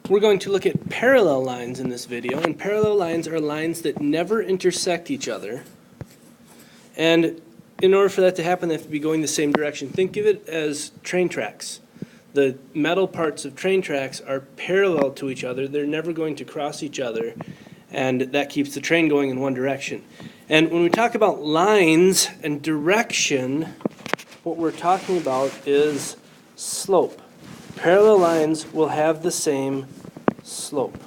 We're going to look at parallel lines in this video, and parallel lines are lines that never intersect each other. And in order for that to happen, they have to be going the same direction. Think of it as train tracks. The metal parts of train tracks are parallel to each other. They're never going to cross each other, and that keeps the train going in one direction. And when we talk about lines and direction, what we're talking about is slope. Parallel lines will have the same slope.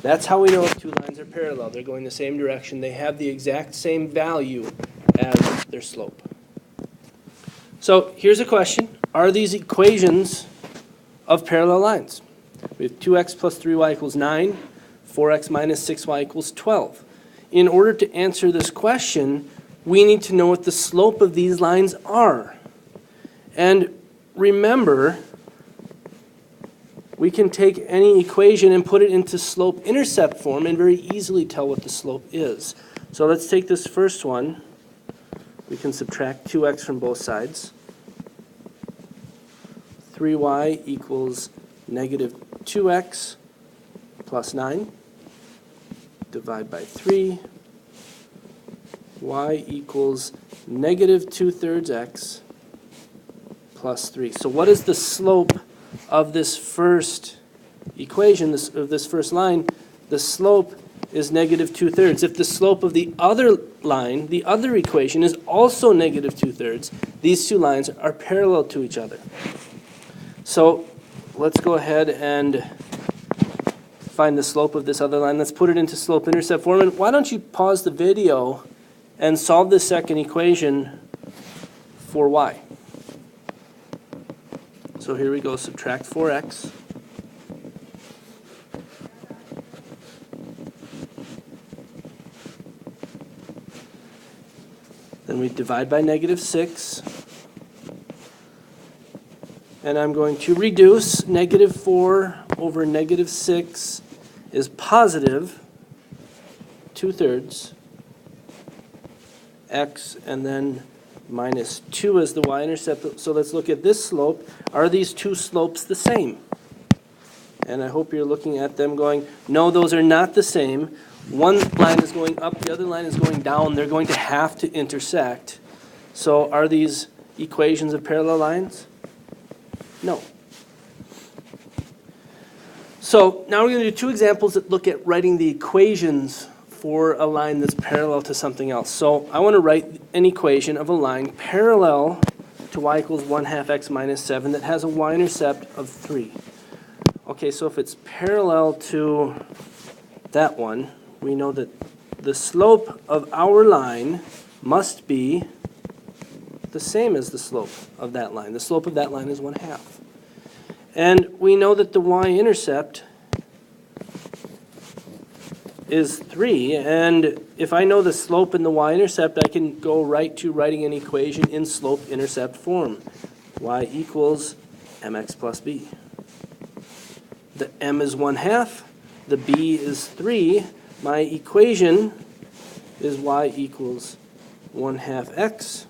That's how we know if two lines are parallel. They're going the same direction. They have the exact same value as their slope. So here's a question. Are these equations of parallel lines? We have 2x plus 3y equals 9, 4x minus 6y equals 12. In order to answer this question, we need to know what the slope of these lines are. And remember, we can take any equation and put it into slope-intercept form and very easily tell what the slope is. So let's take this first one. We can subtract 2x from both sides. 3y equals negative 2x plus 9. Divide by 3. Y equals negative 2/3 x plus 3. So what is the slope of this first equation, of this first line? The slope is negative 2/3. If the slope of the other line, the other equation, is also negative 2/3, these two lines are parallel to each other. So let's go ahead and find the slope of this other line. Let's put it into slope-intercept form. And why don't you pause the video and solve the second equation for y. So here we go, subtract 4x. Then we divide by negative 6. And I'm going to reduce. Negative 4 over negative 6 is positive 2/3 x, and then minus 2 is the y-intercept. So let's look at this slope. Are these two slopes the same? And I hope you're looking at them going, no, those are not the same. One line is going up, the other line is going down. They're going to have to intersect. So are these equations of parallel lines? No. So now we're going to do two examples that look at writing the equations for a line that's parallel to something else. So I want to write an equation of a line parallel to y equals 1/2 x minus 7 that has a y-intercept of 3. Okay, so if it's parallel to that one, we know that the slope of our line must be the same as the slope of that line. The slope of that line is 1/2. And we know that the y-intercept is 3, and if I know the slope and the y-intercept, I can go right to writing an equation in slope-intercept form. Y equals mx plus b. The m is 1/2, the b is 3. My equation is y equals 1/2 x,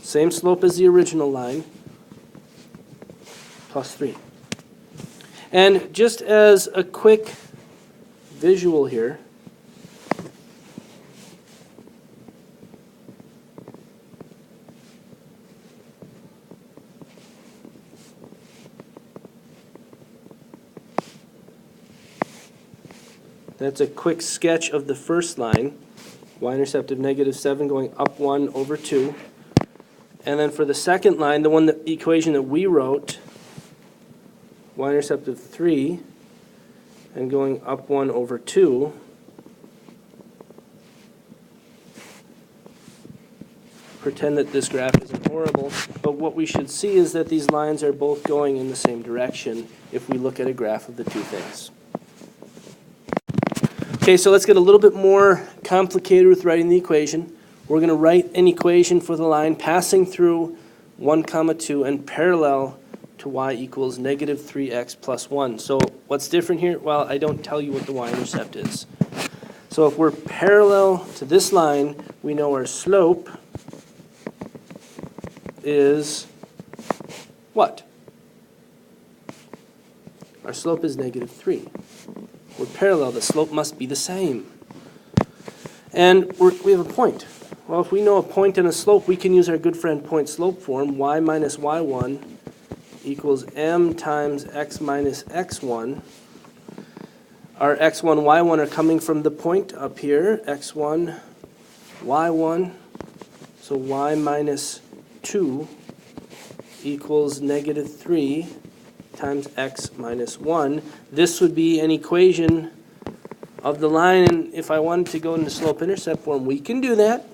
same slope as the original line, plus 3. And just as a quick visual here, that's a quick sketch of the first line, y-intercept of negative 7 going up 1 over 2. And then for the second line, the equation that we wrote, y-intercept of 3 and going up 1 over 2. Pretend that this graph isn't horrible, but what we should see is that these lines are both going in the same direction if we look at a graph of the two things. Okay, so let's get a little bit more complicated with writing the equation. We're going to write an equation for the line passing through 1, 2 and parallel to y equals negative 3x plus 1. So what's different here? Well, I don't tell you what the y-intercept is. So if we're parallel to this line, we know our slope is what? Our slope is negative 3. We're parallel. The slope must be the same. And we have a point. Well, if we know a point and a slope, we can use our good friend point-slope form. Y minus y1 equals m times x minus x1. Our x1, y1 are coming from the point up here, x1, y1. So y minus 2 equals negative 3 times x minus 1. This would be an equation of the line, and if I wanted to go into slope-intercept form, we can do that.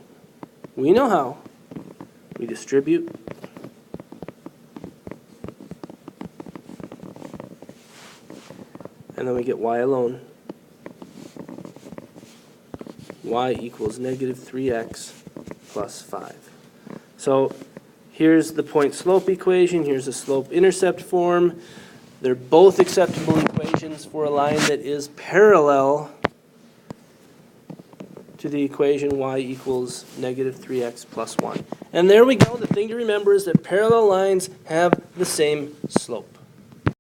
We know how. We distribute. And then we get y alone. Y equals negative 3x plus 5. So here's the point-slope equation. Here's the slope-intercept form. They're both acceptable equations for a line that is parallel to the equation y equals negative 3x plus 1. And there we go. The thing to remember is that parallel lines have the same slope.